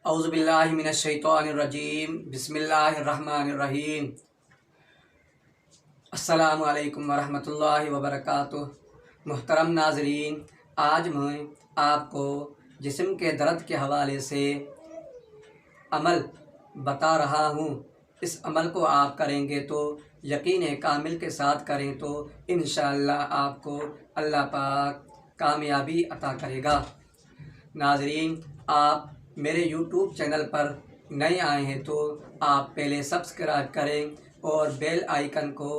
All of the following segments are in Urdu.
اعوذ باللہ من الشیطان الرجیم، بسم اللہ الرحمن الرحیم۔ السلام علیکم ورحمۃ اللہ وبرکاتہ۔ محترم ناظرین، آج میں آپ کو جسم کے درد کے حوالے سے عمل بتا رہا ہوں۔ اس عمل کو آپ کریں گے تو یقین کامل کے ساتھ کریں تو انشاءاللہ آپ کو اللہ پاک کامیابی عطا کرے گا۔ ناظرین، آپ میرے یوٹیوب چینل پر نئے آئے ہیں تو آپ پہلے سبسکرائب کریں اور بیل آئیکن کو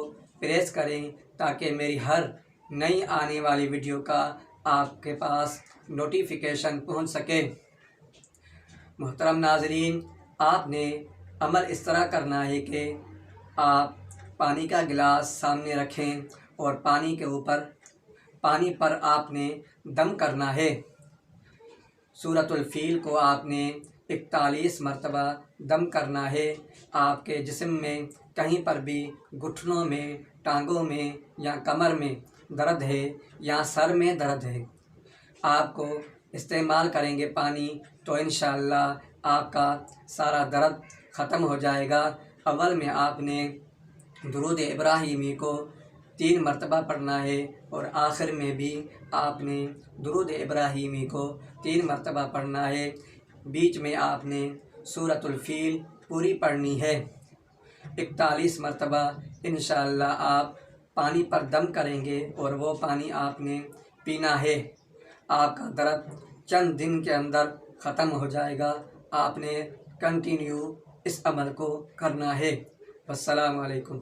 پریس کریں تاکہ میری ہر نئی آنے والی ویڈیو کا آپ کے پاس نوٹیفیکیشن پہنچ سکے۔ محترم ناظرین، آپ نے عمل اس طرح کرنا ہے کہ آپ پانی کا گلاس سامنے رکھیں اور پانی پر آپ نے دم کرنا ہے۔ سورۃ الفیل کو آپ نے 41 مرتبہ دم کرنا ہے۔ آپ کے جسم میں کہیں پر بھی گھٹنوں میں، ٹانگوں میں یا کمر میں درد ہے یا سر میں درد ہے، آپ کو استعمال کریں گے پانی تو انشاءاللہ آپ کا سارا درد ختم ہو جائے گا۔ اول میں آپ نے درود ابراہیمی کو 3 مرتبہ پڑھنا ہے اور آخر میں بھی آپ نے درود ابراہیمی کو 3 مرتبہ پڑھنا ہے۔ بیچ میں آپ نے سورۃ الفیل پوری پڑھنی ہے 41 مرتبہ۔ انشاءاللہ آپ پانی پر دم کریں گے اور وہ پانی آپ نے پینا ہے۔ آپ کا درد چند دن کے اندر ختم ہو جائے گا۔ آپ نے کنٹینیو اس عمل کو کرنا ہے۔ السلام علیکم۔